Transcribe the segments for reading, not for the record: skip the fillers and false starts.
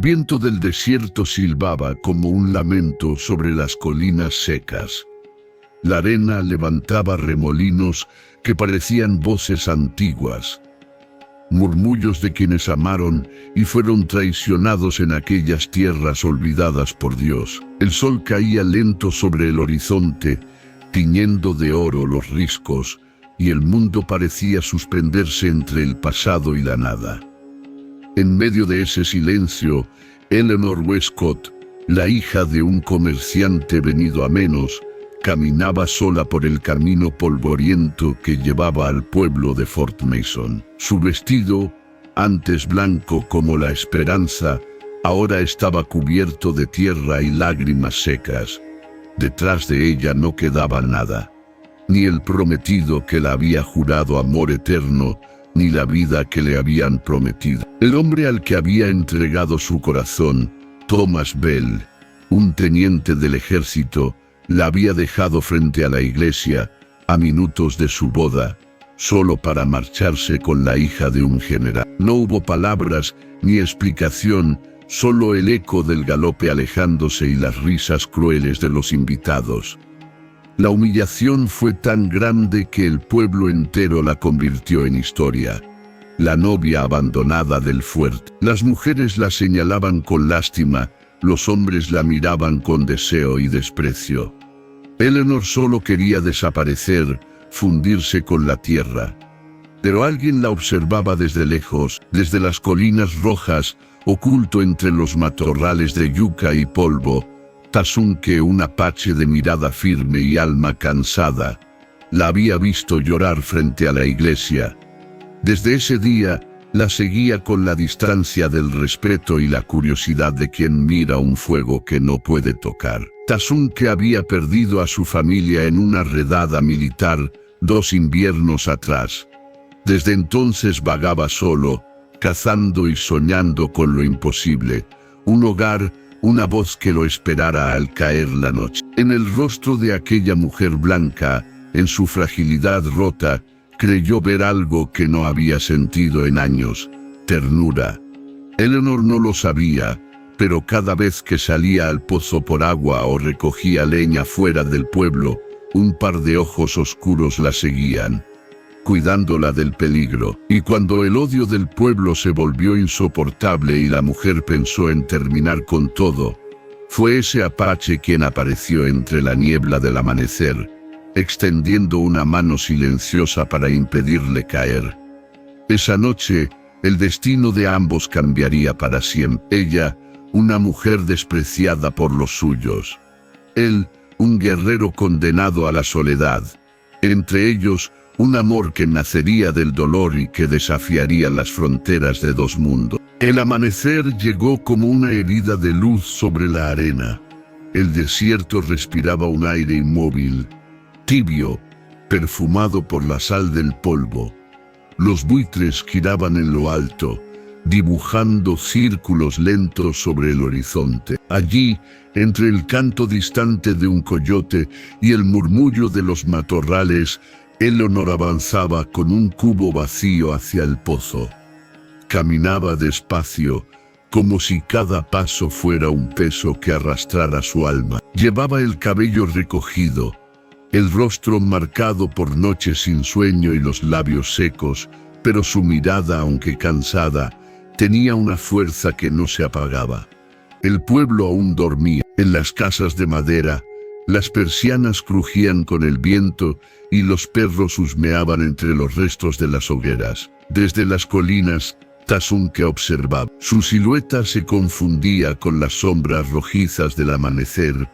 viento del desierto silbaba como un lamento sobre las colinas secas. La arena levantaba remolinos que parecían voces antiguas, murmullos de quienes amaron y fueron traicionados en aquellas tierras olvidadas por Dios. El sol caía lento sobre el horizonte, tiñendo de oro los riscos, y el mundo parecía suspenderse entre el pasado y la nada. En medio de ese silencio, Eleanor Westcott, la hija de un comerciante venido a menos, caminaba sola por el camino polvoriento que llevaba al pueblo de Fort Mason. Su vestido, antes blanco como la esperanza, ahora estaba cubierto de tierra y lágrimas secas. Detrás de ella no quedaba nada, ni el prometido que la había jurado amor eterno, ni la vida que le habían prometido. El hombre al que había entregado su corazón, Thomas Bell, un teniente del ejército, la había dejado frente a la iglesia, a minutos de su boda, solo para marcharse con la hija de un general. No hubo palabras ni explicación, solo el eco del galope alejándose y las risas crueles de los invitados. La humillación fue tan grande que el pueblo entero la convirtió en historia. La novia abandonada del fuerte. Las mujeres la señalaban con lástima, los hombres la miraban con deseo y desprecio. Eleanor solo quería desaparecer, fundirse con la tierra. Pero alguien la observaba desde lejos, desde las colinas rojas, oculto entre los matorrales de yuca y polvo. Tasunke, un apache de mirada firme y alma cansada, la había visto llorar frente a la iglesia. Desde ese día, la seguía con la distancia del respeto y la curiosidad de quien mira un fuego que no puede tocar. Tasunke había perdido a su familia en una redada militar 2 inviernos atrás. Desde entonces vagaba solo, cazando y soñando con lo imposible, un hogar, una voz que lo esperara al caer la noche. En el rostro de aquella mujer blanca, en su fragilidad rota, creyó ver algo que no había sentido en años: ternura. Eleanor no lo sabía, pero cada vez que salía al pozo por agua o recogía leña fuera del pueblo, un par de ojos oscuros la seguían, cuidándola del peligro. Y cuando el odio del pueblo se volvió insoportable y la mujer pensó en terminar con todo, fue ese apache quien apareció entre la niebla del amanecer, extendiendo una mano silenciosa para impedirle caer. Esa noche, el destino de ambos cambiaría para siempre. Ella, una mujer despreciada por los suyos. Él, un guerrero condenado a la soledad. Entre ellos, un amor que nacería del dolor y que desafiaría las fronteras de 2 mundos. El amanecer llegó como una herida de luz sobre la arena. El desierto respiraba un aire inmóvil, tibio, perfumado por la sal del polvo. Los buitres giraban en lo alto, dibujando círculos lentos sobre el horizonte. Allí, entre el canto distante de un coyote y el murmullo de los matorrales, Eleanor avanzaba con un cubo vacío hacia el pozo. Caminaba despacio, como si cada paso fuera un peso que arrastrara su alma. Llevaba el cabello recogido, el rostro marcado por noches sin sueño y los labios secos, pero su mirada, aunque cansada, tenía una fuerza que no se apagaba. El pueblo aún dormía. En las casas de madera, las persianas crujían con el viento y los perros husmeaban entre los restos de las hogueras. Desde las colinas, Tasunke observaba. Su silueta se confundía con las sombras rojizas del amanecer.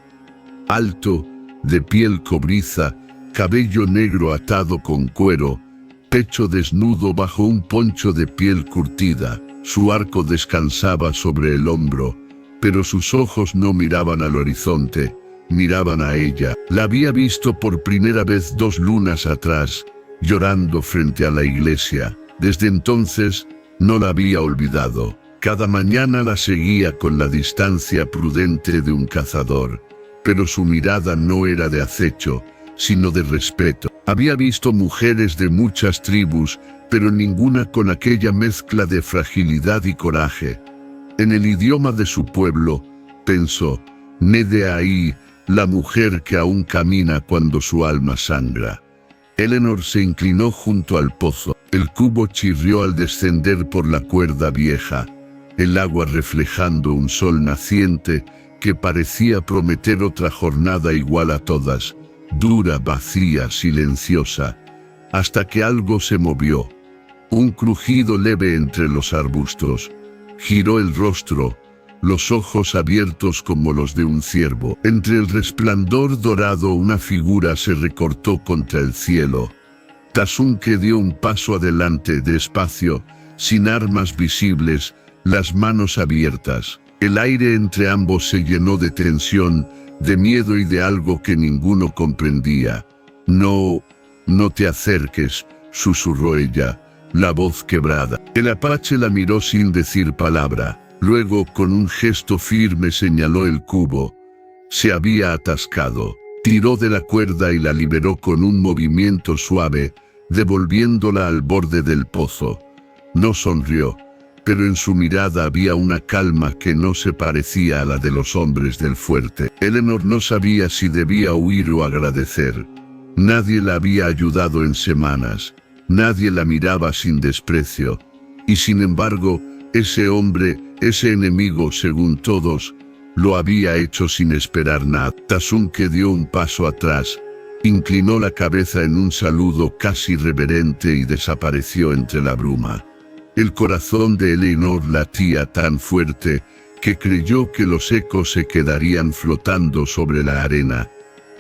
Alto, de piel cobriza, cabello negro atado con cuero, pecho desnudo bajo un poncho de piel curtida. Su arco descansaba sobre el hombro, pero sus ojos no miraban al horizonte, miraban a ella. La había visto por primera vez 2 lunas atrás, llorando frente a la iglesia. Desde entonces, no la había olvidado. Cada mañana la seguía con la distancia prudente de un cazador, pero su mirada no era de acecho, sino de respeto. Había visto mujeres de muchas tribus, pero ninguna con aquella mezcla de fragilidad y coraje. En el idioma de su pueblo, pensó, Nede ahí, la mujer que aún camina cuando su alma sangra. Eleanor se inclinó junto al pozo. El cubo chirrió al descender por la cuerda vieja, el agua reflejando un sol naciente que parecía prometer otra jornada igual a todas, dura, vacía, silenciosa, hasta que algo se movió. Un crujido leve entre los arbustos. Giró el rostro, los ojos abiertos como los de un ciervo. Entre el resplandor dorado una figura se recortó contra el cielo. Tasunke dio un paso adelante despacio, sin armas visibles, las manos abiertas. El aire entre ambos se llenó de tensión, de miedo y de algo que ninguno comprendía. No te acerques, susurró ella, la voz quebrada. El apache la miró sin decir palabra. Luego, con un gesto firme, señaló el cubo. Se había atascado. Tiró de la cuerda y la liberó con un movimiento suave, devolviéndola al borde del pozo. No sonrió, pero en su mirada había una calma que no se parecía a la de los hombres del fuerte. Eleanor no sabía si debía huir o agradecer. Nadie la había ayudado en semanas. Nadie la miraba sin desprecio. Y sin embargo, ese hombre, ese enemigo según todos, lo había hecho sin esperar nada. Tasunke dio un paso atrás, inclinó la cabeza en un saludo casi reverente y desapareció entre la bruma. El corazón de Eleanor latía tan fuerte que creyó que los ecos se quedarían flotando sobre la arena.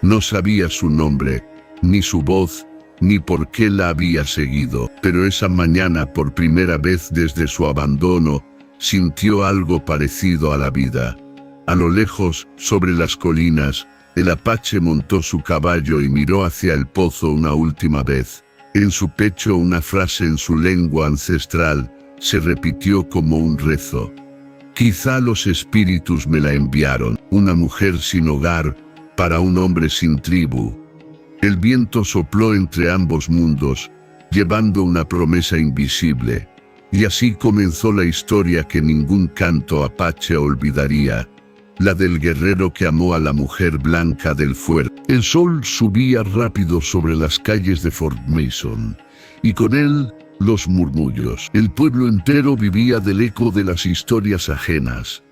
No sabía su nombre, ni su voz, ni por qué la había seguido, pero esa mañana, por primera vez desde su abandono, sintió algo parecido a la vida. A lo lejos, sobre las colinas, el apache montó su caballo y miró hacia el pozo una última vez. En su pecho una frase en su lengua ancestral se repitió como un rezo. Quizá los espíritus me la enviaron, una mujer sin hogar, para un hombre sin tribu. El viento sopló entre ambos mundos, llevando una promesa invisible, y así comenzó la historia que ningún canto apache olvidaría, la del guerrero que amó a la mujer blanca del fuerte. El sol subía rápido sobre las calles de Fort Mason, y con él los murmullos. El pueblo entero vivía del eco de las historias ajenas.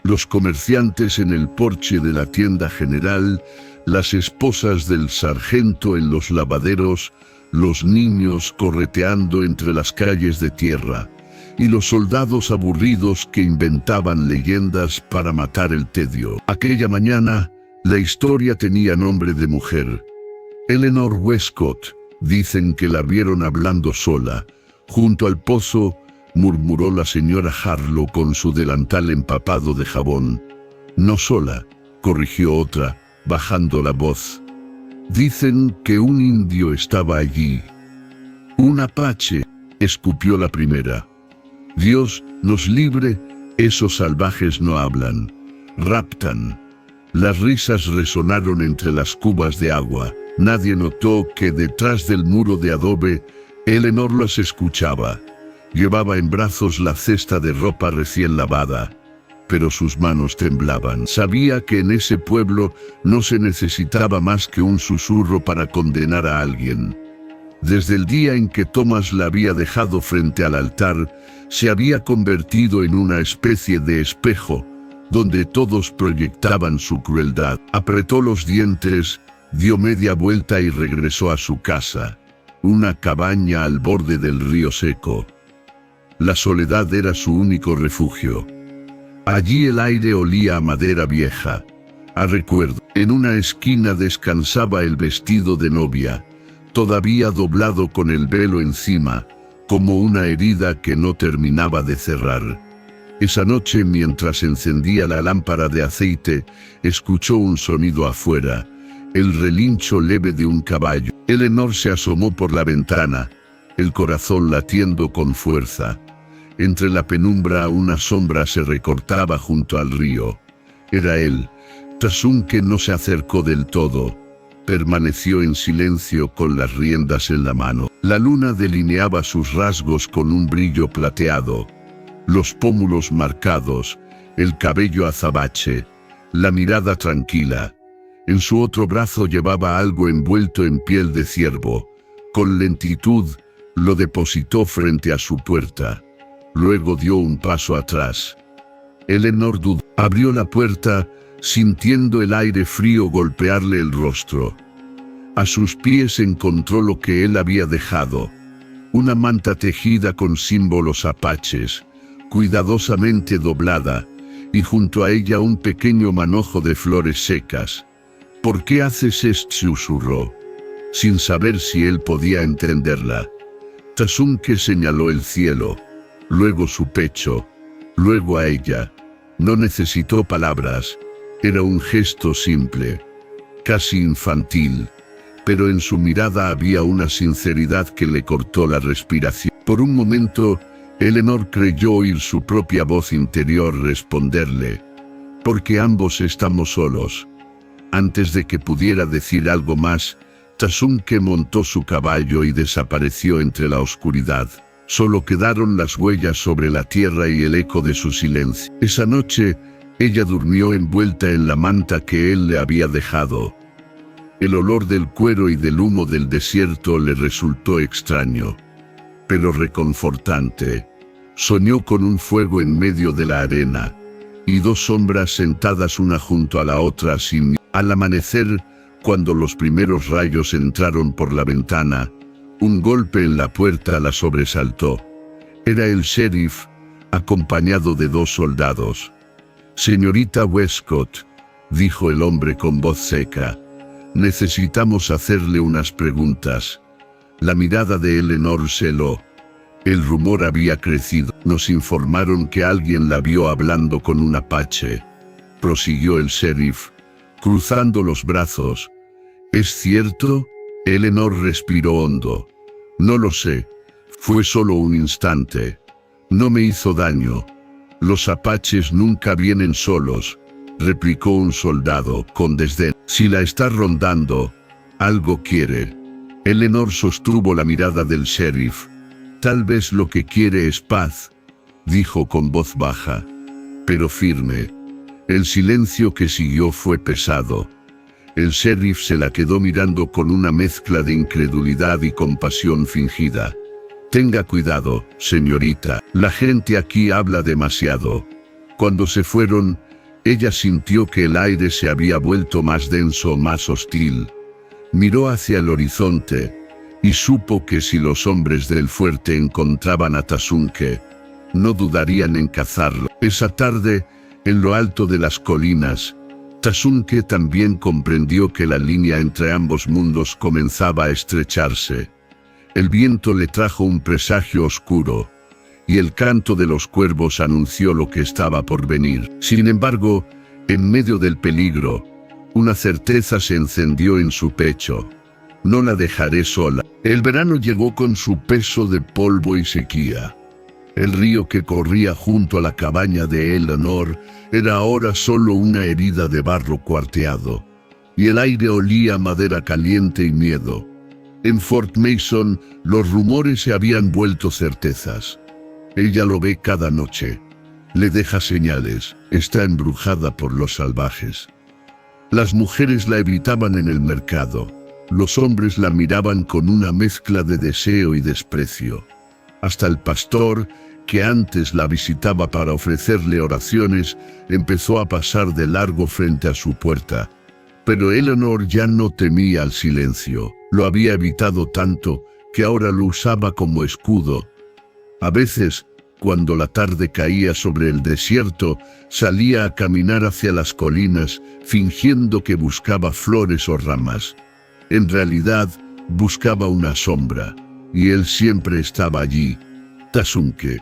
Los comerciantes en el porche de la tienda general, las esposas del sargento en los lavaderos, los niños correteando entre las calles de tierra, y los soldados aburridos que inventaban leyendas para matar el tedio. Aquella mañana, la historia tenía nombre de mujer. Eleanor Westcott, dicen que la vieron hablando sola. Junto al pozo, murmuró la señora Harlow con su delantal empapado de jabón. No sola, corrigió otra, bajando la voz. Dicen que un indio estaba allí. Un apache, escupió la primera. Dios nos libre, esos salvajes no hablan, raptan. Las risas resonaron entre las cubas de agua. Nadie notó que detrás del muro de adobe, Eleanor las escuchaba. Llevaba en brazos la cesta de ropa recién lavada, pero sus manos temblaban. Sabía que en ese pueblo no se necesitaba más que un susurro para condenar a alguien. Desde el día en que Thomas la había dejado frente al altar, se había convertido en una especie de espejo, donde todos proyectaban su crueldad. Apretó los dientes, dio media vuelta y regresó a su casa, una cabaña al borde del río seco. La soledad era su único refugio. Allí el aire olía a madera vieja, a recuerdo. En una esquina descansaba el vestido de novia, todavía doblado con el velo encima, como una herida que no terminaba de cerrar. Esa noche, mientras encendía la lámpara de aceite, escuchó un sonido afuera, el relincho leve de un caballo. Eleanor se asomó por la ventana, el corazón latiendo con fuerza. Entre la penumbra una sombra se recortaba junto al río. Era él. Tasunke no se acercó del todo. Permaneció en silencio con las riendas en la mano. La luna delineaba sus rasgos con un brillo plateado. los pómulos marcados, el cabello azabache, la mirada tranquila. En su otro brazo llevaba algo envuelto en piel de ciervo. Con lentitud, lo depositó frente a su puerta. Luego dio un paso atrás. Eleanor dudó. Abrió la puerta, sintiendo el aire frío golpearle el rostro. A sus pies encontró lo que él había dejado. Una manta tejida con símbolos apaches, cuidadosamente doblada, y junto a ella un pequeño manojo de flores secas. «¿Por qué haces esto?», susurró, sin saber si él podía entenderla. Tasunke señaló el cielo, luego su pecho, luego a ella. No necesitó palabras, era un gesto simple, casi infantil, pero en su mirada había una sinceridad que le cortó la respiración. Por un momento, Eleanor creyó oír su propia voz interior responderle, «Porque ambos estamos solos». Antes de que pudiera decir algo más, Tasunke montó su caballo y desapareció entre la oscuridad. Solo quedaron las huellas sobre la tierra y el eco de su silencio. Esa noche, ella durmió envuelta en la manta que él le había dejado. El olor del cuero y del humo del desierto le resultó extraño, pero reconfortante. Soñó con un fuego en medio de la arena, y dos sombras sentadas una junto a la otra sin... Al amanecer, cuando los primeros rayos entraron por la ventana, un golpe en la puerta la sobresaltó. Era el sheriff, acompañado de dos soldados. «Señorita Westcott», dijo el hombre con voz seca, «necesitamos hacerle unas preguntas». La mirada de Eleanor se heló. El rumor había crecido. «Nos informaron que alguien la vio hablando con un apache», prosiguió el sheriff, cruzando los brazos. «¿Es cierto?». Eleanor respiró hondo. «No lo sé. Fue solo un instante. No me hizo daño». «Los apaches nunca vienen solos», replicó un soldado con desdén. «Si la está rondando, algo quiere». Eleanor sostuvo la mirada del sheriff. «Tal vez lo que quiere es paz», dijo con voz baja, pero firme. El silencio que siguió fue pesado. El sheriff se la quedó mirando con una mezcla de incredulidad y compasión fingida. «Tenga cuidado, señorita, la gente aquí habla demasiado». Cuando se fueron, ella sintió que el aire se había vuelto más denso, más hostil. Miró hacia el horizonte, y supo que si los hombres del fuerte encontraban a Tasunke, no dudarían en cazarlo. Esa tarde, en lo alto de las colinas, Tasunke también comprendió que la línea entre ambos mundos comenzaba a estrecharse. El viento le trajo un presagio oscuro, y el canto de los cuervos anunció lo que estaba por venir. Sin embargo, en medio del peligro, una certeza se encendió en su pecho. «No la dejaré sola». El verano llegó con su peso de polvo y sequía. El río que corría junto a la cabaña de Eleanor era ahora solo una herida de barro cuarteado, y el aire olía a madera caliente y miedo. En Fort Mason, los rumores se habían vuelto certezas. Ella lo ve cada noche. Le deja señales. Está embrujada por los salvajes. Las mujeres la evitaban en el mercado. Los hombres la miraban con una mezcla de deseo y desprecio. Hasta el pastor, que antes la visitaba para ofrecerle oraciones, empezó a pasar de largo frente a su puerta. Pero Eleanor ya no temía al silencio. Lo había evitado tanto que ahora lo usaba como escudo. A veces, cuando la tarde caía sobre el desierto, salía a caminar hacia las colinas, fingiendo que buscaba flores o ramas. En realidad, buscaba una sombra, y él siempre estaba allí. Tasunke.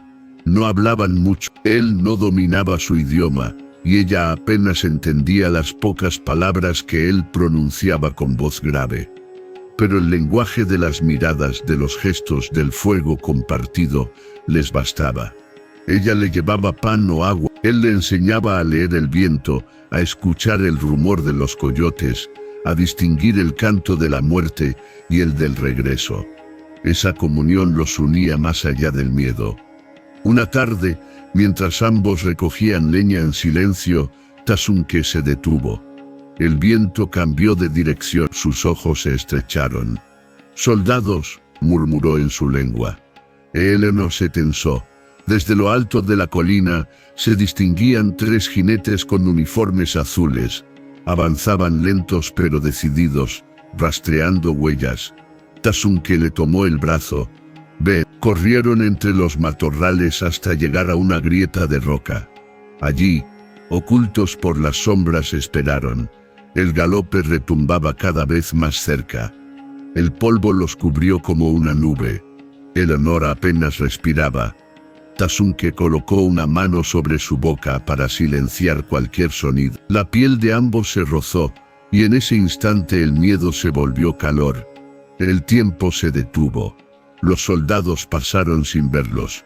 No hablaban mucho. Él no dominaba su idioma, y ella apenas entendía las pocas palabras que él pronunciaba con voz grave. Pero el lenguaje de las miradas, de los gestos, del fuego compartido, les bastaba. Ella le llevaba pan o agua. Él le enseñaba a leer el viento, a escuchar el rumor de los coyotes, a distinguir el canto de la muerte y el del regreso. Esa comunión los unía más allá del miedo. Una tarde, mientras ambos recogían leña en silencio, Tasunke se detuvo. El viento cambió de dirección, sus ojos se estrecharon. «Soldados», murmuró en su lengua. Eleanor se tensó. Desde lo alto de la colina se distinguían 3 jinetes con uniformes azules. Avanzaban lentos pero decididos, rastreando huellas. Tasunke le tomó el brazo. «Ve». Corrieron entre los matorrales hasta llegar a una grieta de roca. Allí, ocultos por las sombras, esperaron. El galope retumbaba cada vez más cerca. El polvo los cubrió como una nube. Eleanor apenas respiraba. Tasunke colocó una mano sobre su boca para silenciar cualquier sonido. La piel de ambos se rozó, y en ese instante el miedo se volvió calor. El tiempo se detuvo. Los soldados pasaron sin verlos.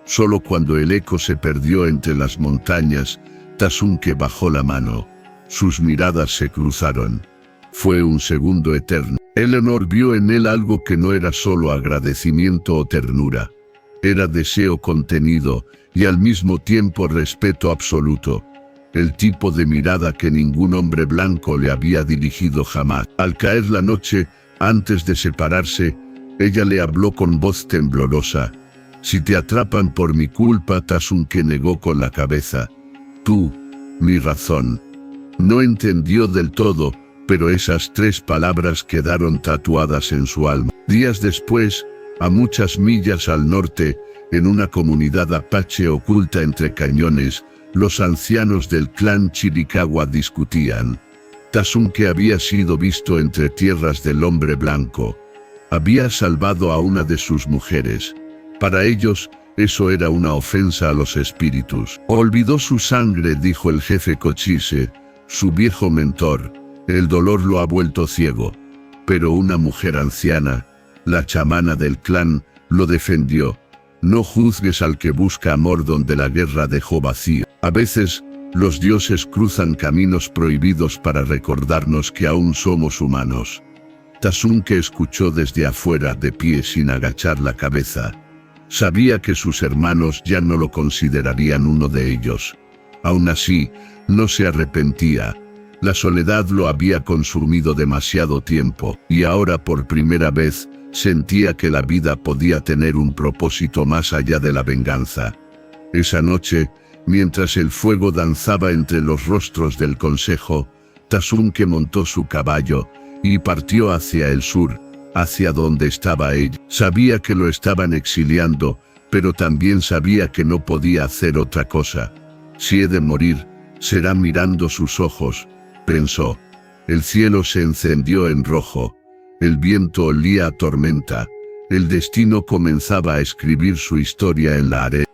Solo cuando el eco se perdió entre las montañas, Tasunke bajó la mano. Sus miradas se cruzaron. Fue un segundo eterno. Eleanor vio en él algo que no era solo agradecimiento o ternura. Era deseo contenido y al mismo tiempo respeto absoluto. El tipo de mirada que ningún hombre blanco le había dirigido jamás. Al caer la noche, antes de separarse, ella le habló con voz temblorosa. «Si te atrapan por mi culpa», Tasunke negó con la cabeza. «Tú, mi razón». No entendió del todo, pero esas 3 palabras quedaron tatuadas en su alma. Días después, a muchas millas al norte, en una comunidad apache oculta entre cañones, los ancianos del clan Chiricahua discutían. Tasunke había sido visto entre tierras del hombre blanco. Había salvado a una de sus mujeres. Para ellos, eso era una ofensa a los espíritus. «Olvidó su sangre», dijo el jefe Cochise, su viejo mentor. «El dolor lo ha vuelto ciego». Pero una mujer anciana, la chamana del clan, lo defendió. «No juzgues al que busca amor donde la guerra dejó vacío». A veces, los dioses cruzan caminos prohibidos para recordarnos que aún somos humanos. Tasunke escuchó desde afuera, de pie sin agachar la cabeza. Sabía que sus hermanos ya no lo considerarían uno de ellos. Aún así, no se arrepentía. La soledad lo había consumido demasiado tiempo, y ahora por primera vez sentía que la vida podía tener un propósito más allá de la venganza. Esa noche, mientras el fuego danzaba entre los rostros del consejo, Tasunke montó su caballo y partió hacia el sur, hacia donde estaba ella. Sabía que lo estaban exiliando, pero también sabía que no podía hacer otra cosa. «Si he de morir, será mirando sus ojos», pensó. El cielo se encendió en rojo. El viento olía a tormenta. El destino comenzaba a escribir su historia en la arena.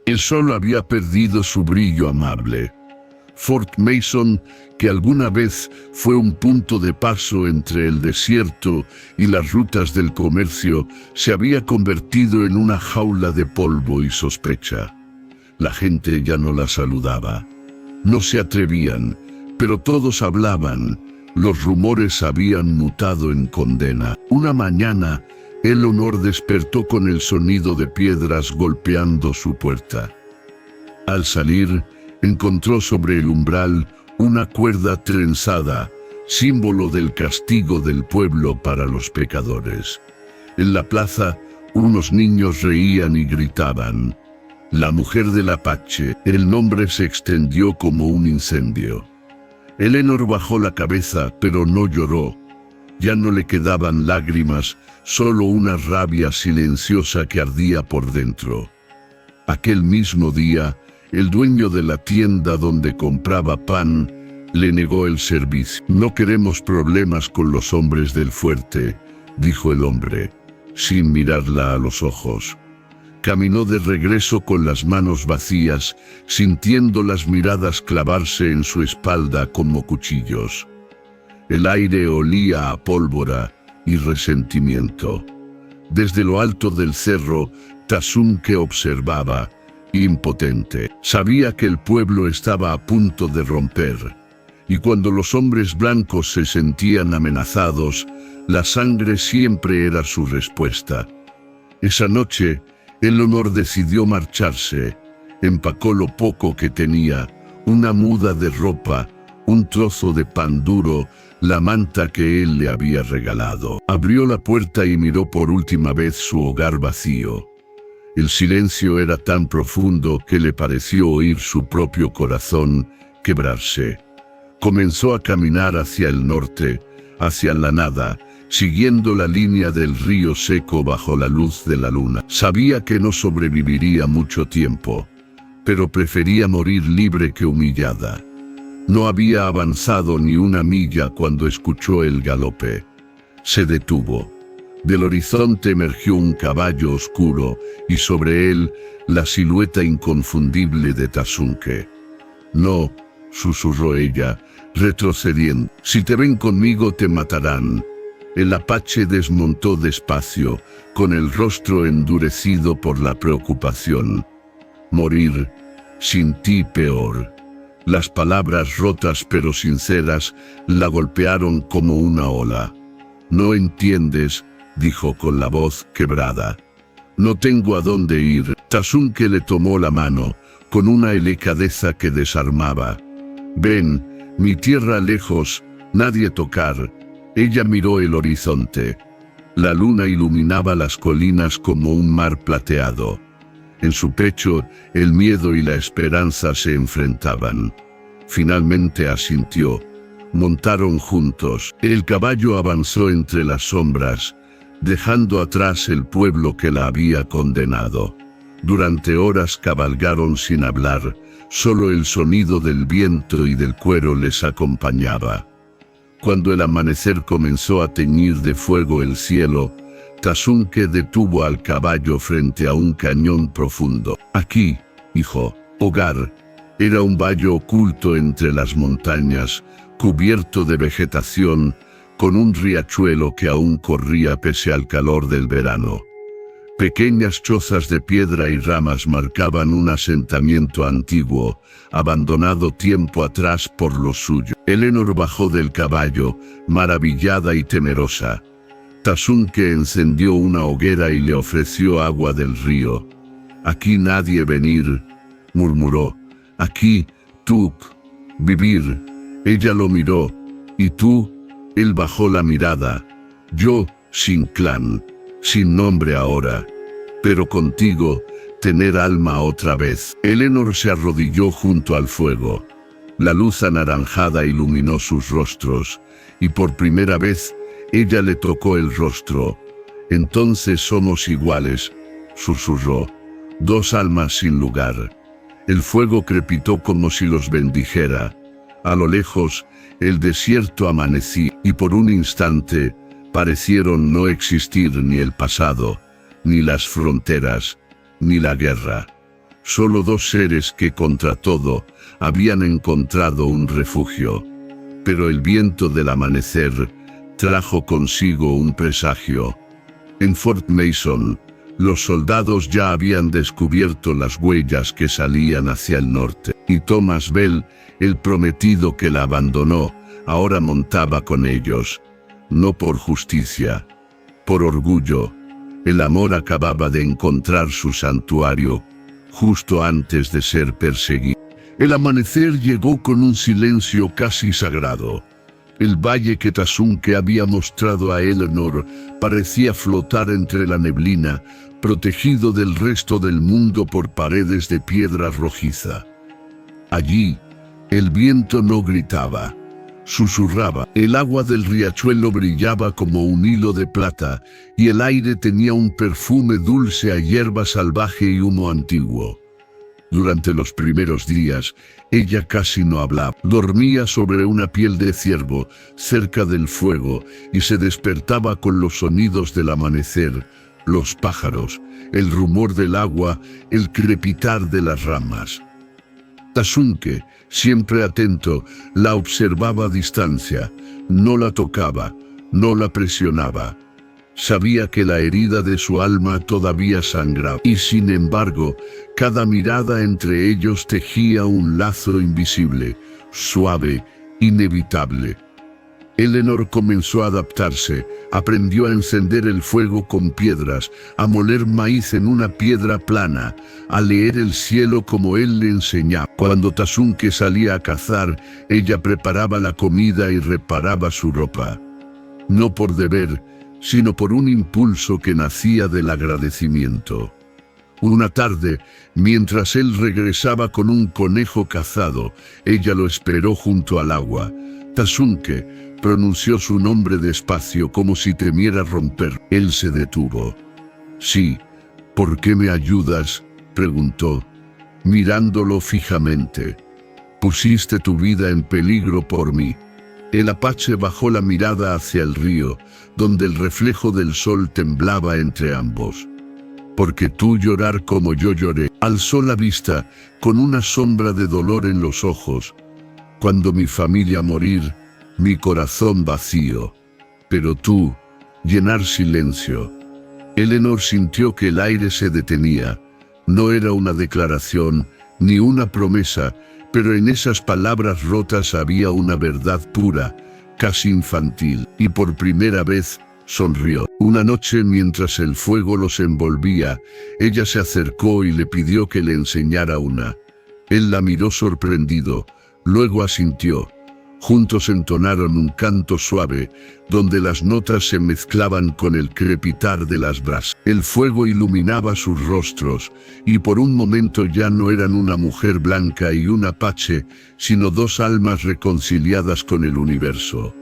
El sol había perdido su brillo amable. Fort Mason, que alguna vez fue un punto de paso entre el desierto y las rutas del comercio, se había convertido en una jaula de polvo y sospecha. La gente ya no la saludaba. No se atrevían, pero todos hablaban. Los rumores habían mutado en condena. Una mañana, Eleanor despertó con el sonido de piedras golpeando su puerta. Al salir, encontró sobre el umbral una cuerda trenzada, símbolo del castigo del pueblo para los pecadores. En la plaza, unos niños reían y gritaban. La mujer del Apache. El nombre se extendió como un incendio. Eleanor bajó la cabeza, pero no lloró. Ya no le quedaban lágrimas, solo una rabia silenciosa que ardía por dentro. Aquel mismo día, el dueño de la tienda donde compraba pan le negó el servicio. «No queremos problemas con los hombres del fuerte», dijo el hombre, sin mirarla a los ojos. Caminó de regreso con las manos vacías, sintiendo las miradas clavarse en su espalda como cuchillos. El aire olía a pólvora y resentimiento. Desde lo alto del cerro, Tasunke observaba, impotente. Sabía que el pueblo estaba a punto de romper. Y cuando los hombres blancos se sentían amenazados, la sangre siempre era su respuesta. Esa noche, Eleanor decidió marcharse. Empacó lo poco que tenía, una muda de ropa, un trozo de pan duro, la manta que él le había regalado. Abrió la puerta y miró por última vez su hogar vacío. El silencio era tan profundo que le pareció oír su propio corazón quebrarse. Comenzó a caminar hacia el norte, hacia la nada, siguiendo la línea del río seco bajo la luz de la luna. Sabía que no sobreviviría mucho tiempo, pero prefería morir libre que humillada. No había avanzado ni una milla cuando escuchó el galope. Se detuvo. Del horizonte emergió un caballo oscuro y sobre él la silueta inconfundible de Tasunke. «No», susurró ella, retrocediendo. «Si te ven conmigo te matarán». El apache desmontó despacio, con el rostro endurecido por la preocupación. «Morir, sin ti peor». Las palabras rotas pero sinceras la golpearon como una ola. «No entiendes», dijo con la voz quebrada. «No tengo a dónde ir». Tasunke le tomó la mano, con una delicadeza que desarmaba. «Ven, mi tierra lejos, nadie tocar». Ella miró el horizonte. La luna iluminaba las colinas como un mar plateado. En su pecho, el miedo y la esperanza se enfrentaban. Finalmente asintió. Montaron juntos. El caballo avanzó entre las sombras, dejando atrás el pueblo que la había condenado. Durante horas cabalgaron sin hablar, solo el sonido del viento y del cuero les acompañaba. Cuando el amanecer comenzó a teñir de fuego el cielo, Tasunke detuvo al caballo frente a un cañón profundo. «Aquí, hijo, hogar». Era un valle oculto entre las montañas, cubierto de vegetación, con un riachuelo que aún corría pese al calor del verano. Pequeñas chozas de piedra y ramas marcaban un asentamiento antiguo, abandonado tiempo atrás por los suyos. Eleanor bajó del caballo, maravillada y temerosa. Tasunke encendió una hoguera y le ofreció agua del río. «Aquí nadie venir», murmuró. «Aquí, tú, vivir». Ella lo miró. «¿Y tú?» Él bajó la mirada. «Yo, sin clan, sin nombre ahora, pero contigo, tener alma otra vez». Eleanor se arrodilló junto al fuego. La luz anaranjada iluminó sus rostros, y por primera vez, ella le tocó el rostro. «Entonces somos iguales», susurró. «Dos almas sin lugar». El fuego crepitó como si los bendijera. A lo lejos, el desierto amanecía, y por un instante, parecieron no existir ni el pasado, ni las fronteras, ni la guerra. Solo dos seres que contra todo habían encontrado un refugio. Pero el viento del amanecer trajo consigo un presagio. En Fort Mason, los soldados ya habían descubierto las huellas que salían hacia el norte, y Thomas Bell, el prometido que la abandonó, ahora montaba con ellos. No por justicia, por orgullo. El amor acababa de encontrar su santuario, justo antes de ser perseguido. El amanecer llegó con un silencio casi sagrado. El valle que Tasunke había mostrado a Eleanor parecía flotar entre la neblina, protegido del resto del mundo por paredes de piedra rojiza. Allí, el viento no gritaba, susurraba. El agua del riachuelo brillaba como un hilo de plata, y el aire tenía un perfume dulce a hierba salvaje y humo antiguo. Durante los primeros días, ella casi no hablaba. Dormía sobre una piel de ciervo, cerca del fuego, y se despertaba con los sonidos del amanecer, los pájaros, el rumor del agua, el crepitar de las ramas. Tasunke, siempre atento, la observaba a distancia, no la tocaba, no la presionaba. Sabía que la herida de su alma todavía sangraba, y sin embargo, cada mirada entre ellos tejía un lazo invisible, suave, inevitable. Eleanor comenzó a adaptarse, aprendió a encender el fuego con piedras, a moler maíz en una piedra plana, a leer el cielo como él le enseñaba. Cuando Tasunke salía a cazar, ella preparaba la comida y reparaba su ropa. No por deber, sino por un impulso que nacía del agradecimiento. Una tarde, mientras él regresaba con un conejo cazado, ella lo esperó junto al agua. Tasunke pronunció su nombre despacio como si temiera romper. Él se detuvo. «Sí, ¿por qué me ayudas?», preguntó, mirándolo fijamente. «Pusiste tu vida en peligro por mí». El apache bajó la mirada hacia el río, donde el reflejo del sol temblaba entre ambos. «Porque tú llorar como yo lloré». Alzó la vista, con una sombra de dolor en los ojos. «Cuando mi familia morir, mi corazón vacío. Pero tú, llenar silencio». Eleanor sintió que el aire se detenía. No era una declaración, ni una promesa, pero en esas palabras rotas había una verdad pura, casi infantil, y por primera vez sonrió. Una noche, mientras el fuego los envolvía, ella se acercó y le pidió que le enseñara una. Él la miró sorprendido, luego asintió. Juntos entonaron un canto suave, donde las notas se mezclaban con el crepitar de las brasas. El fuego iluminaba sus rostros, y por un momento ya no eran una mujer blanca y un apache, sino dos almas reconciliadas con el universo.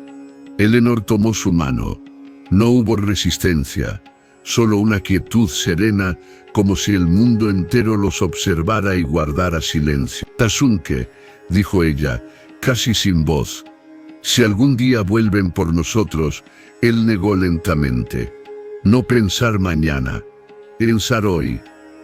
Eleanor tomó su mano. No hubo resistencia, solo una quietud serena, como si el mundo entero los observara y guardara silencio. «Tasunke», dijo ella, casi sin voz. «Si algún día vuelven por nosotros», él negó lentamente. «No pensar mañana, pensar hoy».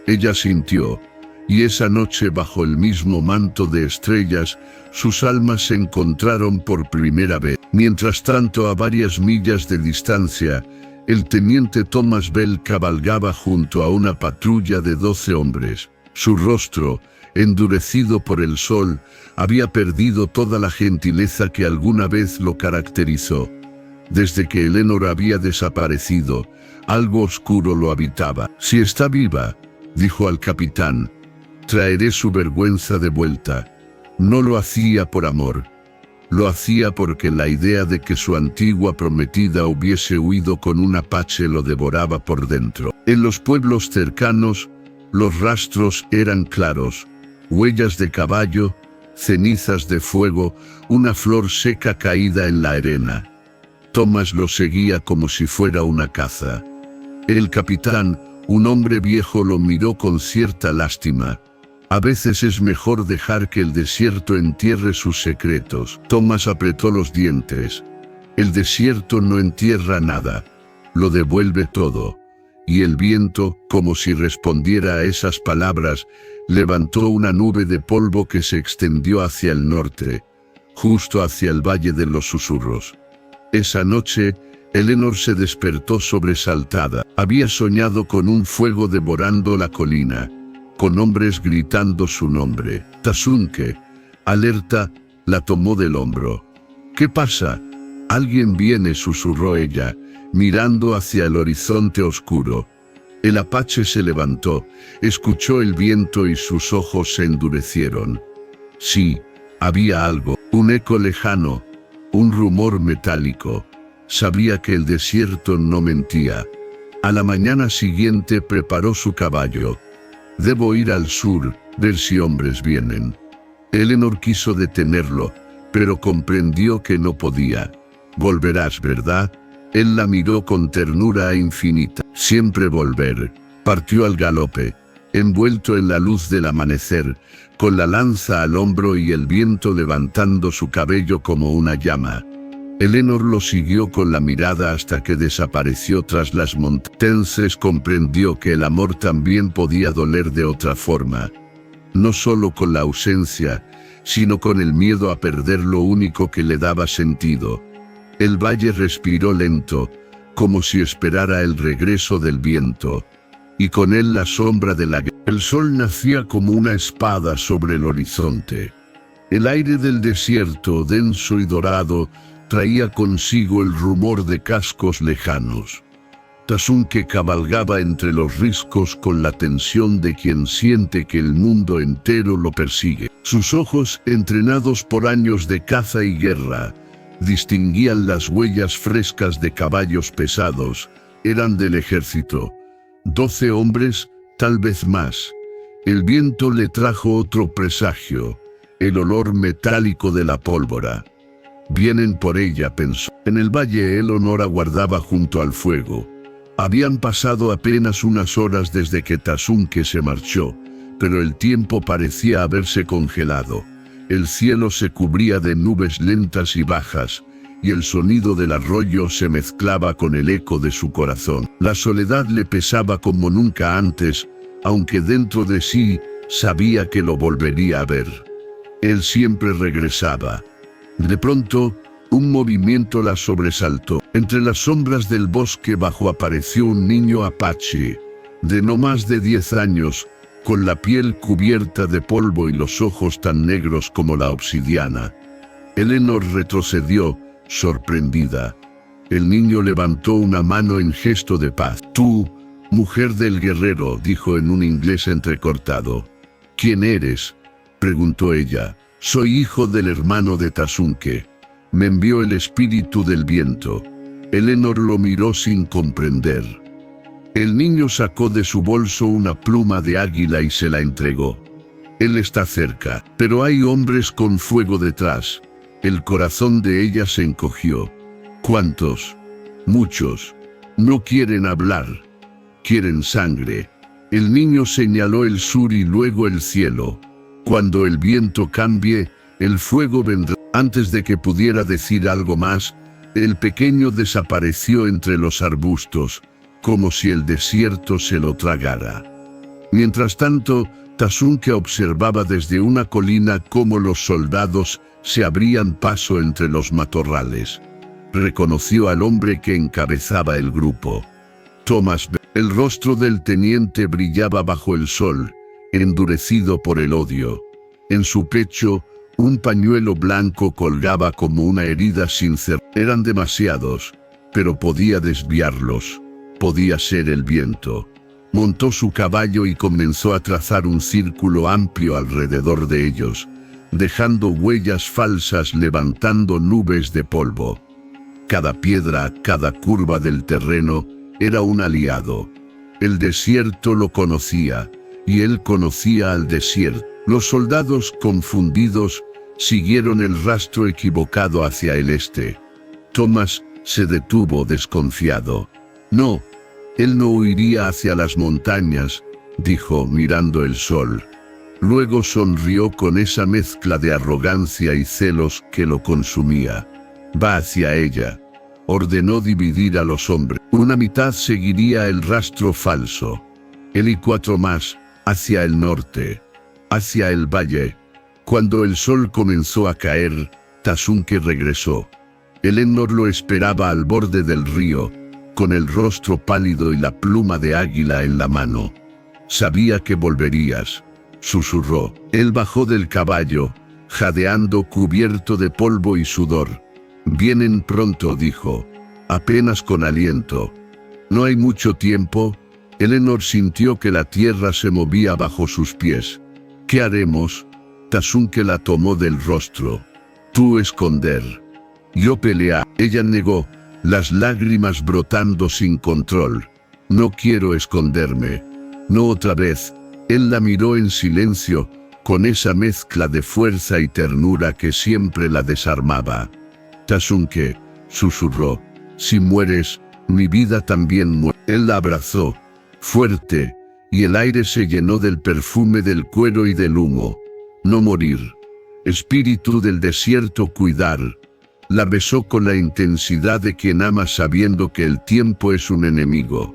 Ella sintió, y esa noche bajo el mismo manto de estrellas, sus almas se encontraron por primera vez. Mientras tanto, a varias millas de distancia, el teniente Thomas Bell cabalgaba junto a una patrulla de 12 hombres. Su rostro, endurecido por el sol, había perdido toda la gentileza que alguna vez lo caracterizó. Desde que Eleanor había desaparecido, algo oscuro lo habitaba. «Si está viva», dijo al capitán, «traeré su vergüenza de vuelta». No lo hacía por amor. Lo hacía porque la idea de que su antigua prometida hubiese huido con un apache lo devoraba por dentro. En los pueblos cercanos, los rastros eran claros. Huellas de caballo, cenizas de fuego, una flor seca caída en la arena. Thomas lo seguía como si fuera una caza. El capitán, un hombre viejo, lo miró con cierta lástima. «A veces es mejor dejar que el desierto entierre sus secretos». Thomas apretó los dientes. «El desierto no entierra nada, lo devuelve todo». Y el viento, como si respondiera a esas palabras, levantó una nube de polvo que se extendió hacia el norte, justo hacia el Valle de los Susurros. Esa noche, Eleanor se despertó sobresaltada. Había soñado con un fuego devorando la colina, con hombres gritando su nombre. Tasunke, alerta, la tomó del hombro. «¿Qué pasa?». «Alguien viene», susurró ella, mirando hacia el horizonte oscuro. El apache se levantó, escuchó el viento y sus ojos se endurecieron. Sí, había algo, un eco lejano, un rumor metálico. Sabía que el desierto no mentía. A la mañana siguiente preparó su caballo. «Debo ir al sur, ver si hombres vienen». Eleanor quiso detenerlo, pero comprendió que no podía. «Volverás, ¿verdad?». Él la miró con ternura infinita. «Siempre volver». Partió al galope, envuelto en la luz del amanecer, con la lanza al hombro y el viento levantando su cabello como una llama. Eleanor lo siguió con la mirada hasta que desapareció tras las montañas. Entonces comprendió que el amor también podía doler de otra forma. No solo con la ausencia, sino con el miedo a perder lo único que le daba sentido. El valle respiró lento, como si esperara el regreso del viento, y con él la sombra de la guerra. El sol nacía como una espada sobre el horizonte. El aire del desierto, denso y dorado, traía consigo el rumor de cascos lejanos. Tasunke cabalgaba entre los riscos con la tensión de quien siente que el mundo entero lo persigue. Sus ojos, entrenados por años de caza y guerra, distinguían las huellas frescas de caballos pesados. Eran del ejército. 12 hombres, tal vez más. El viento le trajo otro presagio, el olor metálico de la pólvora. Vienen por ella, pensó. En el valle Elonor aguardaba junto al fuego. Habían pasado apenas unas horas desde que Tasunke se marchó, pero el tiempo parecía haberse congelado. El cielo se cubría de nubes lentas y bajas, y el sonido del arroyo se mezclaba con el eco de su corazón. La soledad le pesaba como nunca antes, aunque dentro de sí sabía que lo volvería a ver. Él siempre regresaba. De pronto, un movimiento la sobresaltó. Entre las sombras del bosque bajo apareció un niño apache, de no más de 10 años, con la piel cubierta de polvo y los ojos tan negros como la obsidiana. Eleanor retrocedió, sorprendida. El niño levantó una mano en gesto de paz. «Tú, mujer del guerrero», dijo en un inglés entrecortado. «¿Quién eres?», preguntó ella. «Soy hijo del hermano de Tasunke. Me envió el espíritu del viento». Eleanor lo miró sin comprender. El niño sacó de su bolso una pluma de águila y se la entregó. «Él está cerca, pero hay hombres con fuego detrás». El corazón de ella se encogió. «¿Cuántos?». «Muchos. No quieren hablar. Quieren sangre». El niño señaló el sur y luego el cielo. «Cuando el viento cambie, el fuego vendrá». Antes de que pudiera decir algo más, el pequeño desapareció entre los arbustos, como si el desierto se lo tragara. Mientras tanto, Tasunke observaba desde una colina cómo los soldados se abrían paso entre los matorrales. Reconoció al hombre que encabezaba el grupo. Thomas B. El rostro del teniente brillaba bajo el sol, endurecido por el odio. En su pecho, un pañuelo blanco colgaba como una herida sin cerrar. Eran demasiados, pero podía desviarlos. Podía ser el viento. Montó su caballo y comenzó a trazar un círculo amplio alrededor de ellos, dejando huellas falsas levantando nubes de polvo. Cada piedra, cada curva del terreno, era un aliado. El desierto lo conocía, y él conocía al desierto. Los soldados, confundidos, siguieron el rastro equivocado hacia el este. Thomas se detuvo desconfiado. «No, él no huiría hacia las montañas», dijo mirando el sol. Luego sonrió con esa mezcla de arrogancia y celos que lo consumía. «Va hacia ella», ordenó dividir a los hombres. Una mitad seguiría el rastro falso. Él y 4 más, hacia el norte, hacia el valle. Cuando el sol comenzó a caer, Tasunke regresó. Eleanor lo esperaba al borde del río, con el rostro pálido y la pluma de águila en la mano. «Sabía que volverías», susurró. Él bajó del caballo, jadeando cubierto de polvo y sudor. «Vienen pronto», dijo, apenas con aliento. «No hay mucho tiempo». Eleanor sintió que la tierra se movía bajo sus pies. «¿Qué haremos?». Tasunke la tomó del rostro. «Tú esconder. Yo pelear». Ella negó, las lágrimas brotando sin control. «No quiero esconderme. No otra vez». Él la miró en silencio, con esa mezcla de fuerza y ternura que siempre la desarmaba. «Tasunke», susurró, «si mueres, mi vida también muere». Él la abrazó, fuerte, y el aire se llenó del perfume del cuero y del humo. «No morir. Espíritu del desierto, cuidar». La besó con la intensidad de quien ama sabiendo que el tiempo es un enemigo.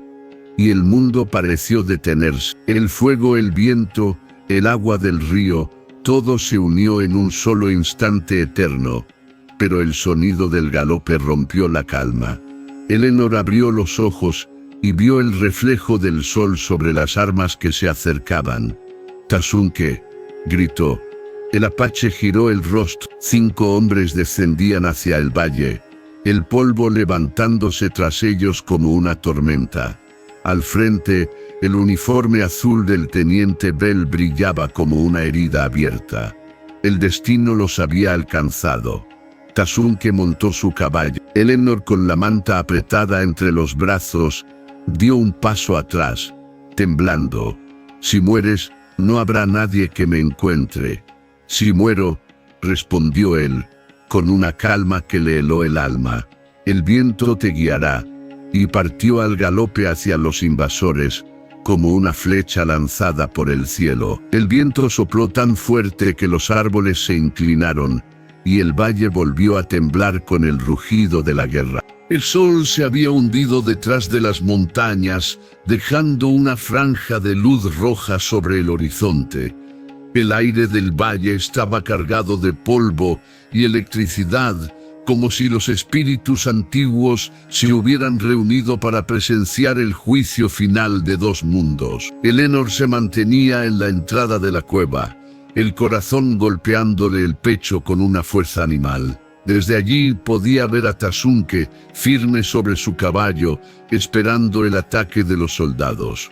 Y el mundo pareció detenerse. El fuego, el viento, el agua del río, todo se unió en un solo instante eterno. Pero el sonido del galope rompió la calma. Eleanor abrió los ojos y vio el reflejo del sol sobre las armas que se acercaban. «Tasunke», gritó. El apache giró el rostro. 5 hombres descendían hacia el valle, el polvo levantándose tras ellos como una tormenta. Al frente, el uniforme azul del teniente Bell brillaba como una herida abierta. El destino los había alcanzado. Tasunke montó su caballo. Eleanor, con la manta apretada entre los brazos, dio un paso atrás, temblando. «Si mueres, no habrá nadie que me encuentre». «Si muero», respondió él, con una calma que le heló el alma, «el viento te guiará». Y partió al galope hacia los invasores, como una flecha lanzada por el cielo. El viento sopló tan fuerte que los árboles se inclinaron, y el valle volvió a temblar con el rugido de la guerra. El sol se había hundido detrás de las montañas, dejando una franja de luz roja sobre el horizonte. El aire del valle estaba cargado de polvo y electricidad, como si los espíritus antiguos se hubieran reunido para presenciar el juicio final de dos mundos. Eleanor se mantenía en la entrada de la cueva, el corazón golpeándole el pecho con una fuerza animal. Desde allí podía ver a Tasunke firme sobre su caballo, esperando el ataque de los soldados.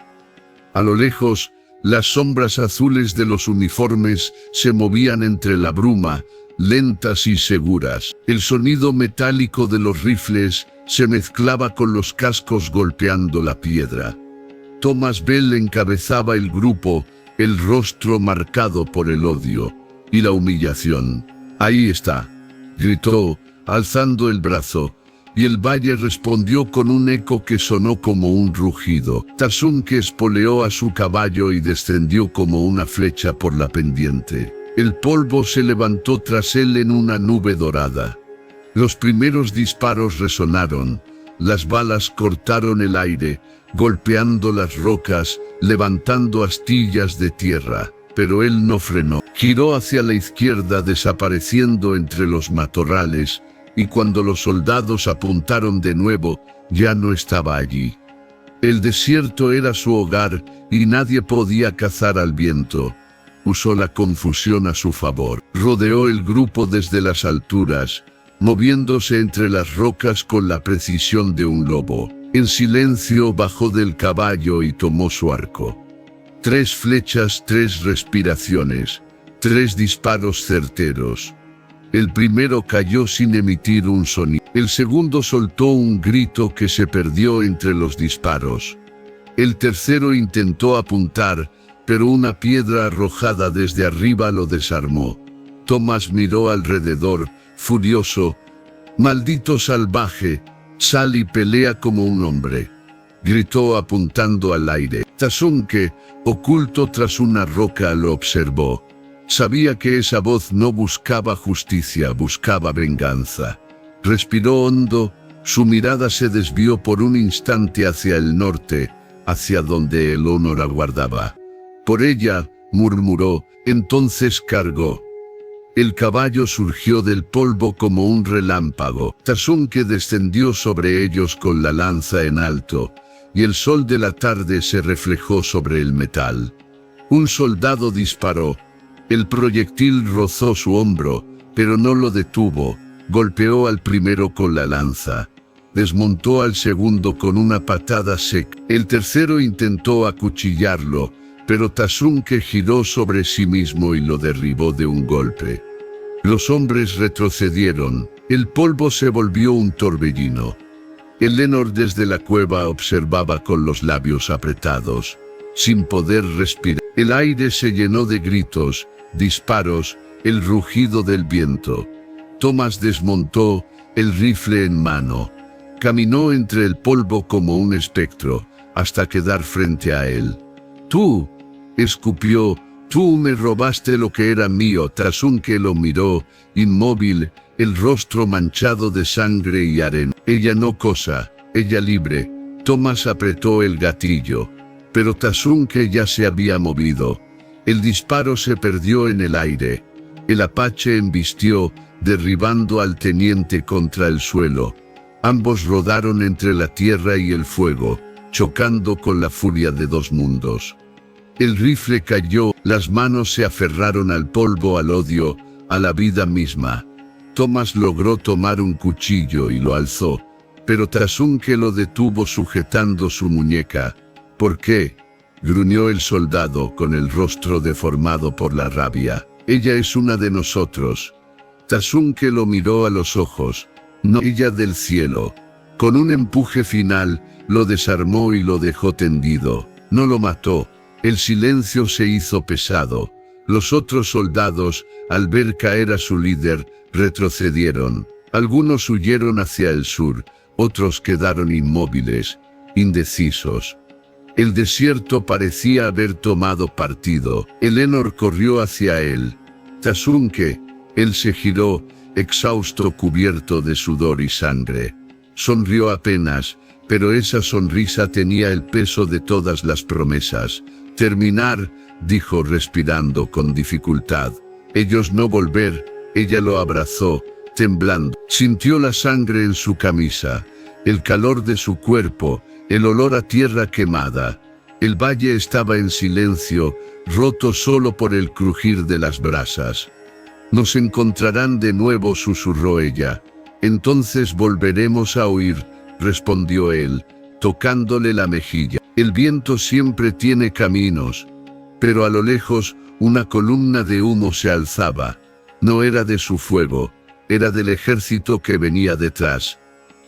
A lo lejos, las sombras azules de los uniformes se movían entre la bruma, lentas y seguras. El sonido metálico de los rifles se mezclaba con los cascos golpeando la piedra. Thomas Bell encabezaba el grupo, el rostro marcado por el odio y la humillación. «Ahí está», gritó, alzando el brazo, y el valle respondió con un eco que sonó como un rugido. Tasunke espoleó a su caballo y descendió como una flecha por la pendiente. El polvo se levantó tras él en una nube dorada. Los primeros disparos resonaron, las balas cortaron el aire, golpeando las rocas, levantando astillas de tierra. Pero él no frenó. Giró hacia la izquierda, desapareciendo entre los matorrales, y cuando los soldados apuntaron de nuevo, ya no estaba allí. El desierto era su hogar, y nadie podía cazar al viento. Usó la confusión a su favor. Rodeó el grupo desde las alturas, moviéndose entre las rocas con la precisión de un lobo. En silencio bajó del caballo y tomó su arco. 3 flechas, 3 respiraciones, 3 disparos certeros. El primero cayó sin emitir un sonido. El segundo soltó un grito que se perdió entre los disparos. El tercero intentó apuntar, pero una piedra arrojada desde arriba lo desarmó. Thomas miró alrededor, furioso. «Maldito salvaje, sal y pelea como un hombre», gritó apuntando al aire. Tasunke, oculto tras una roca, lo observó. Sabía que esa voz no buscaba justicia, buscaba venganza. Respiró hondo, su mirada se desvió por un instante hacia el norte, hacia donde el honor aguardaba. «Por ella», murmuró, entonces cargó. El caballo surgió del polvo como un relámpago. Tasunke descendió sobre ellos con la lanza en alto, y el sol de la tarde se reflejó sobre el metal. Un soldado disparó. El proyectil rozó su hombro, pero no lo detuvo. Golpeó al primero con la lanza. Desmontó al segundo con una patada seca. El tercero intentó acuchillarlo, pero Tasunke giró sobre sí mismo y lo derribó de un golpe. Los hombres retrocedieron. El polvo se volvió un torbellino. Eleanor desde la cueva observaba con los labios apretados, sin poder respirar. El aire se llenó de gritos, disparos, el rugido del viento. Thomas desmontó, el rifle en mano. Caminó entre el polvo como un espectro, hasta quedar frente a él. «Tú», escupió, «tú me robaste lo que era mío». Tasunke lo miró, inmóvil, el rostro manchado de sangre y arena. «Ella no cosa, ella libre». Thomas apretó el gatillo, pero Tasunke ya se había movido. El disparo se perdió en el aire. El apache embistió, derribando al teniente contra el suelo. Ambos rodaron entre la tierra y el fuego, chocando con la furia de dos mundos. El rifle cayó, las manos se aferraron al polvo, al odio, a la vida misma. Thomas logró tomar un cuchillo y lo alzó, pero Tasunke lo detuvo sujetando su muñeca. ¿Por qué?, gruñó el soldado con el rostro deformado por la rabia. Ella es una de nosotros. Tasunke lo miró a los ojos. No, ella del cielo. Con un empuje final, lo desarmó y lo dejó tendido. No lo mató. El silencio se hizo pesado. Los otros soldados, al ver caer a su líder, retrocedieron. Algunos huyeron hacia el sur, otros quedaron inmóviles, indecisos. El desierto parecía haber tomado partido. Eleanor corrió hacia él. Tasunke, él se giró, exhausto, cubierto de sudor y sangre. Sonrió apenas, pero esa sonrisa tenía el peso de todas las promesas. Terminar, dijo respirando con dificultad. Ellos no volver. Ella lo abrazó, temblando. Sintió la sangre en su camisa, el calor de su cuerpo, el olor a tierra quemada. El valle estaba en silencio, roto solo por el crujir de las brasas. Nos encontrarán de nuevo, susurró ella. Entonces volveremos a oír, respondió él, tocándole la mejilla. El viento siempre tiene caminos. Pero a lo lejos, una columna de humo se alzaba. No era de su fuego, era del ejército que venía detrás.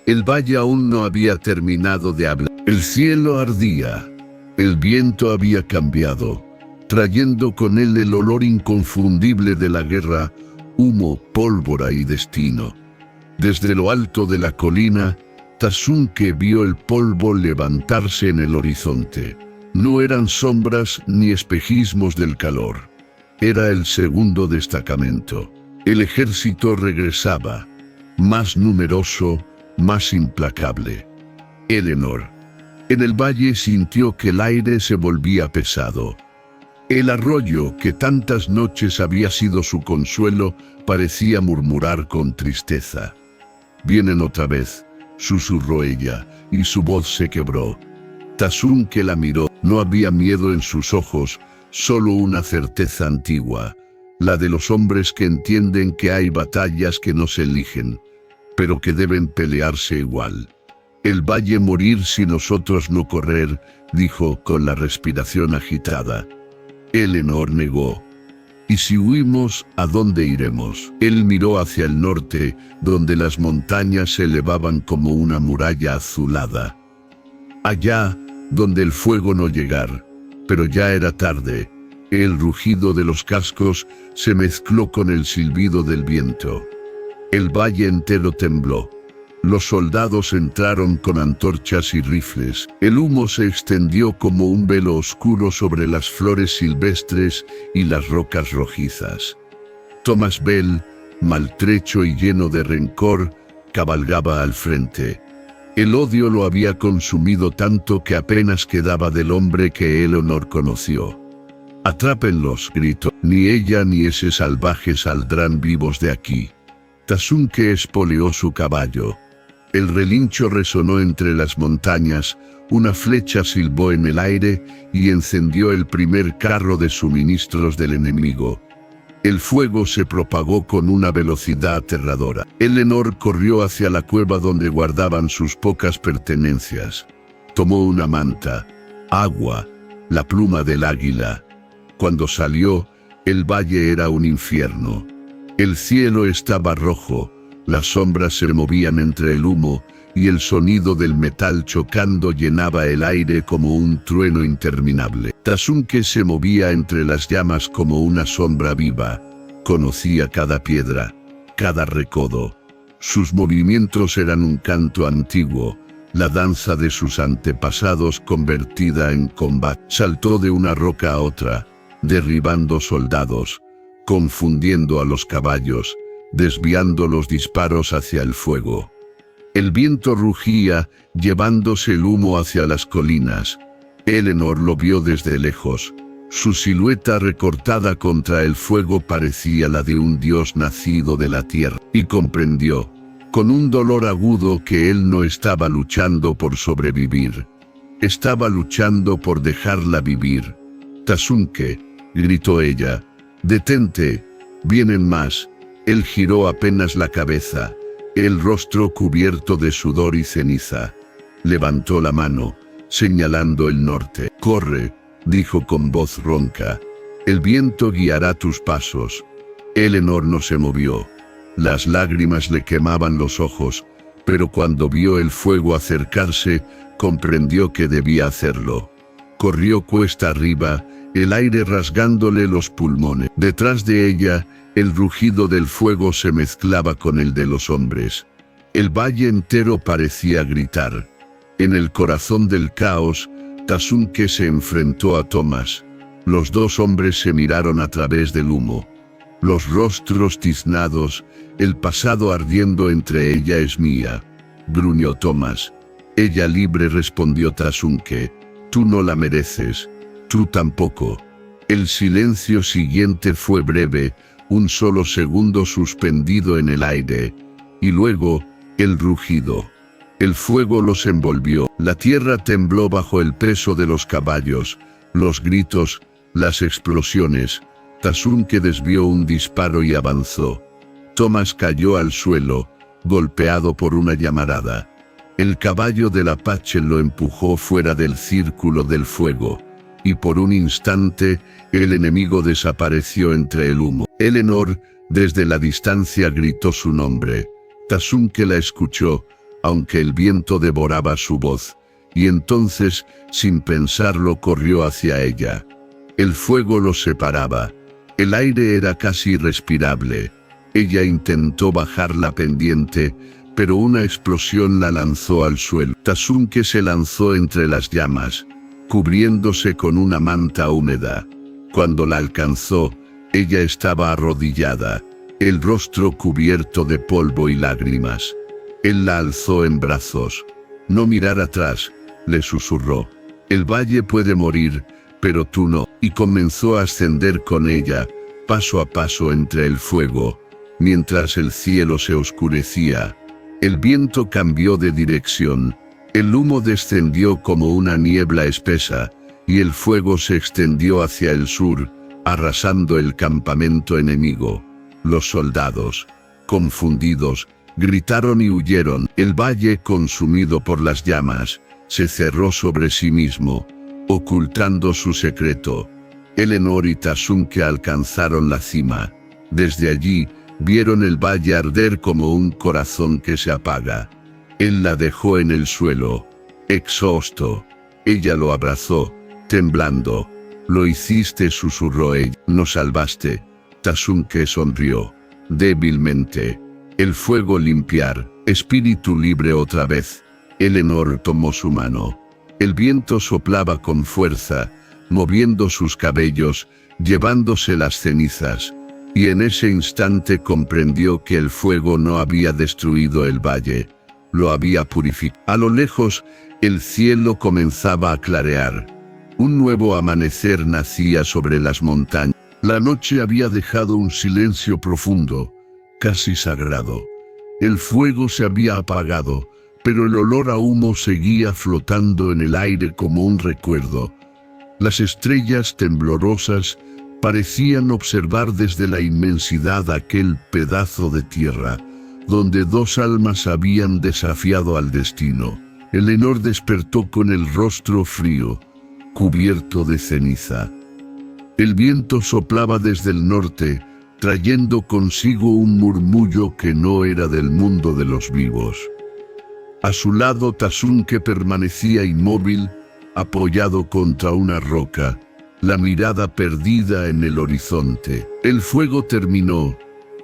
El valle aún no había terminado de hablar. El cielo ardía. El viento había cambiado, trayendo con él el olor inconfundible de la guerra, humo, pólvora y destino. Desde lo alto de la colina, Tasunke vio el polvo levantarse en el horizonte. No eran sombras ni espejismos del calor. Era el segundo destacamento. El ejército regresaba, más numeroso, más implacable. Eleanor, en el valle, sintió que el aire se volvía pesado. El arroyo, que tantas noches había sido su consuelo, parecía murmurar con tristeza. «Vienen otra vez», susurró ella, y su voz se quebró. Tasunke la miró. No había miedo en sus ojos, solo una certeza antigua, la de los hombres que entienden que hay batallas que no se eligen, pero que deben pelearse igual. «El valle morir si nosotros no correr», dijo con la respiración agitada. Eleanor negó. «¿Y si huimos, a dónde iremos?». Él miró hacia el norte, donde las montañas se elevaban como una muralla azulada. Allá, donde el fuego no llegar. Pero ya era tarde. El rugido de los cascos se mezcló con el silbido del viento. El valle entero tembló. Los soldados entraron con antorchas y rifles. El humo se extendió como un velo oscuro sobre las flores silvestres y las rocas rojizas. Thomas Bell, maltrecho y lleno de rencor, cabalgaba al frente. El odio lo había consumido tanto que apenas quedaba del hombre que Eleanor conoció. «Atrápenlos», gritó. «Ni ella ni ese salvaje saldrán vivos de aquí». Tasunke espoleó su caballo. El relincho resonó entre las montañas, una flecha silbó en el aire y encendió el primer carro de suministros del enemigo. El fuego se propagó con una velocidad aterradora. Eleanor corrió hacia la cueva donde guardaban sus pocas pertenencias. Tomó una manta, agua, la pluma del águila. Cuando salió, el valle era un infierno. El cielo estaba rojo. Las sombras se movían entre el humo y el sonido del metal chocando llenaba el aire como un trueno interminable. Tasunke se movía entre las llamas como una sombra viva. Conocía cada piedra, cada recodo. Sus movimientos eran un canto antiguo, la danza de sus antepasados convertida en combate. Saltó de una roca a otra, derribando soldados, confundiendo a los caballos, desviando los disparos hacia el fuego. El viento rugía, llevándose el humo hacia las colinas. Eleanor lo vio desde lejos. Su silueta recortada contra el fuego parecía la de un dios nacido de la tierra, y comprendió, con un dolor agudo, que él no estaba luchando por sobrevivir. Estaba luchando por dejarla vivir. «Tasunke», gritó ella, «detente, vienen más». Él giró apenas la cabeza, el rostro cubierto de sudor y ceniza. Levantó la mano, señalando el norte. «Corre», dijo con voz ronca. «El viento guiará tus pasos». Eleanor no se movió. Las lágrimas le quemaban los ojos, pero cuando vio el fuego acercarse, comprendió que debía hacerlo. Corrió cuesta arriba, el aire rasgándole los pulmones. Detrás de ella, el rugido del fuego se mezclaba con el de los hombres. El valle entero parecía gritar. En el corazón del caos, Tasunke se enfrentó a Thomas. Los dos hombres se miraron a través del humo. Los rostros tiznados, el pasado ardiendo entre ella es mía, gruñó Thomas. Ella libre, respondió Tasunke. Tú no la mereces, tú tampoco. El silencio siguiente fue breve, un solo segundo suspendido en el aire, y luego, el rugido. El fuego los envolvió, la tierra tembló bajo el peso de los caballos, los gritos, las explosiones. Tasunke desvió un disparo y avanzó. Thomas cayó al suelo, golpeado por una llamarada. El caballo del Apache lo empujó fuera del círculo del fuego, y por un instante, el enemigo desapareció entre el humo. Eleanor, desde la distancia, gritó su nombre. Tasunke la escuchó, aunque el viento devoraba su voz, y entonces, sin pensarlo, corrió hacia ella. El fuego los separaba. El aire era casi irrespirable. Ella intentó bajar la pendiente, pero una explosión la lanzó al suelo. Tasunke se lanzó entre las llamas, cubriéndose con una manta húmeda. Cuando la alcanzó, ella estaba arrodillada, el rostro cubierto de polvo y lágrimas. Él la alzó en brazos. «No mirar atrás», le susurró. «El valle puede morir, pero tú no». Y comenzó a ascender con ella, paso a paso entre el fuego, mientras el cielo se oscurecía. El viento cambió de dirección. El humo descendió como una niebla espesa, y el fuego se extendió hacia el sur, arrasando el campamento enemigo. Los soldados, confundidos, gritaron y huyeron. El valle, consumido por las llamas, se cerró sobre sí mismo, ocultando su secreto. Eleanor y Tasunke alcanzaron la cima. Desde allí, vieron el valle arder como un corazón que se apaga. Él la dejó en el suelo, exhausto. Ella lo abrazó, temblando. «Lo hiciste», susurró ella. «Nos salvaste». Tasunke sonrió, débilmente. El fuego limpiar, espíritu libre otra vez. Eleanor tomó su mano. El viento soplaba con fuerza, moviendo sus cabellos, llevándose las cenizas. Y en ese instante comprendió que el fuego no había destruido el valle, lo había purificado. A lo lejos, el cielo comenzaba a clarear. Un nuevo amanecer nacía sobre las montañas. La noche había dejado un silencio profundo, casi sagrado. El fuego se había apagado, pero el olor a humo seguía flotando en el aire como un recuerdo. Las estrellas temblorosas parecían observar desde la inmensidad aquel pedazo de tierra, donde dos almas habían desafiado al destino. Eleanor despertó con el rostro frío, cubierto de ceniza. El viento soplaba desde el norte, trayendo consigo un murmullo que no era del mundo de los vivos. A su lado Tasunke permanecía inmóvil, apoyado contra una roca, la mirada perdida en el horizonte. «El fuego terminó»,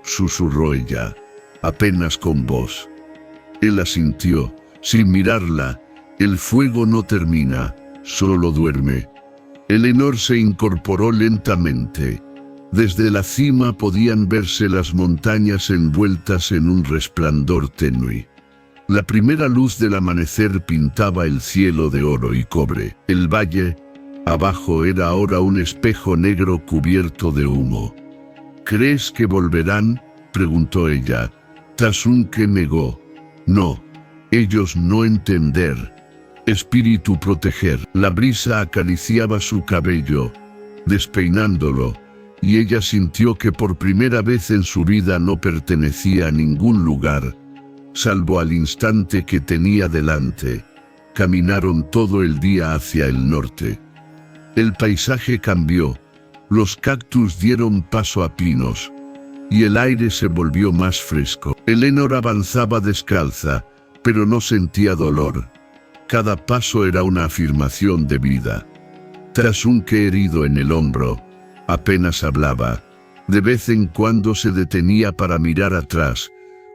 susurró ella, apenas con voz. Él asintió, sin mirarla. «El fuego no termina, solo duerme». Eleanor se incorporó lentamente. Desde la cima podían verse las montañas envueltas en un resplandor tenue. La primera luz del amanecer pintaba el cielo de oro y cobre. El valle, abajo, era ahora un espejo negro cubierto de humo. «¿Crees que volverán?», preguntó ella. Tasunke negó. «No, ellos no entender. Espíritu proteger». La brisa acariciaba su cabello, despeinándolo, y ella sintió que por primera vez en su vida no pertenecía a ningún lugar, salvo al instante que tenía delante. Caminaron todo el día hacia el norte. El paisaje cambió, los cactus dieron paso a pinos, y el aire se volvió más fresco. Eleanor avanzaba descalza, pero no sentía dolor. Cada paso era una afirmación de vida. Tasunke, herido en el hombro, apenas hablaba. De vez en cuando se detenía para mirar atrás,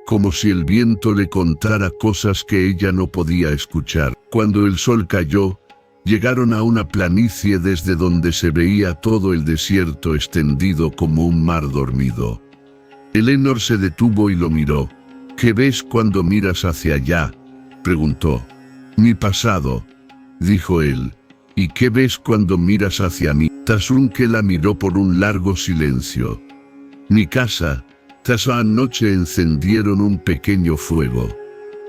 como si el viento le contara cosas que ella no podía escuchar. Cuando el sol cayó, llegaron a una planicie desde donde se veía todo el desierto extendido como un mar dormido. Eleanor se detuvo y lo miró. ¿Qué ves cuando miras hacia allá?, preguntó. Mi pasado, dijo él. ¿Y qué ves cuando miras hacia mí? Tasunke la miró por un largo silencio. Mi casa. Esa anoche encendieron un pequeño fuego.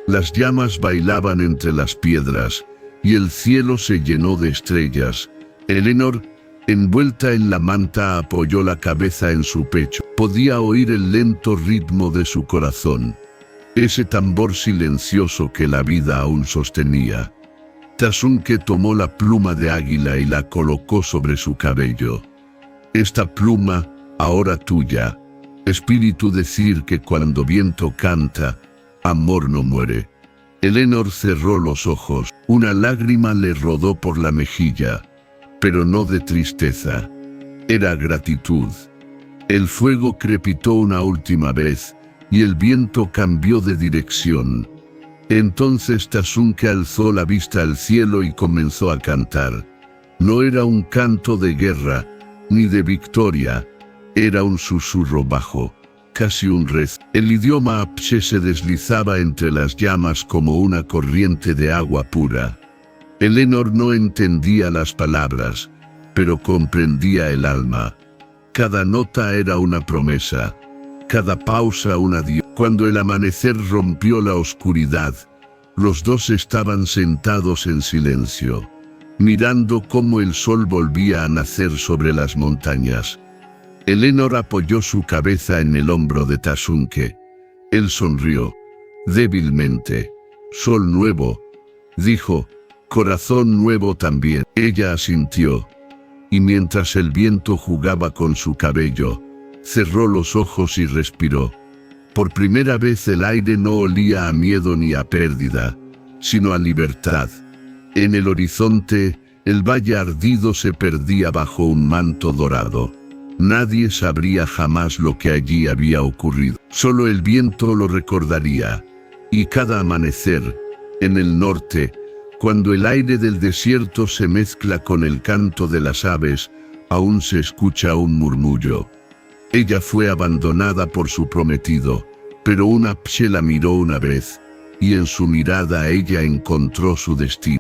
Las llamas bailaban entre las piedras, y el cielo se llenó de estrellas. Eleanor, envuelta en la manta, apoyó la cabeza en su pecho. Podía oír el lento ritmo de su corazón, ese tambor silencioso que la vida aún sostenía. Tasunke tomó la pluma de águila y la colocó sobre su cabello. Esta pluma, ahora tuya. Espíritu, decir que cuando viento canta, amor no muere. Eleanor cerró los ojos. Una lágrima le rodó por la mejilla, pero no de tristeza. Era gratitud. El fuego crepitó una última vez, y el viento cambió de dirección. Entonces Tasunke alzó la vista al cielo y comenzó a cantar. No era un canto de guerra, ni de victoria. Era un susurro bajo, casi un rezo. El idioma apche se deslizaba entre las llamas como una corriente de agua pura. Eleanor no entendía las palabras, pero comprendía el alma. Cada nota era una promesa, cada pausa un adiós. Cuando el amanecer rompió la oscuridad, los dos estaban sentados en silencio, mirando cómo el sol volvía a nacer sobre las montañas. Eleanor apoyó su cabeza en el hombro de Tasunke. Él sonrió, débilmente. Sol nuevo, dijo, corazón nuevo también. Ella asintió, y mientras el viento jugaba con su cabello, cerró los ojos y respiró. Por primera vez el aire no olía a miedo ni a pérdida, sino a libertad. En el horizonte, el valle ardido se perdía bajo un manto dorado. Nadie sabría jamás lo que allí había ocurrido. Solo el viento lo recordaría. Y cada amanecer, en el norte, cuando el aire del desierto se mezcla con el canto de las aves, aún se escucha un murmullo. Ella fue abandonada por su prometido, pero un apche la miró una vez, y en su mirada ella encontró su destino.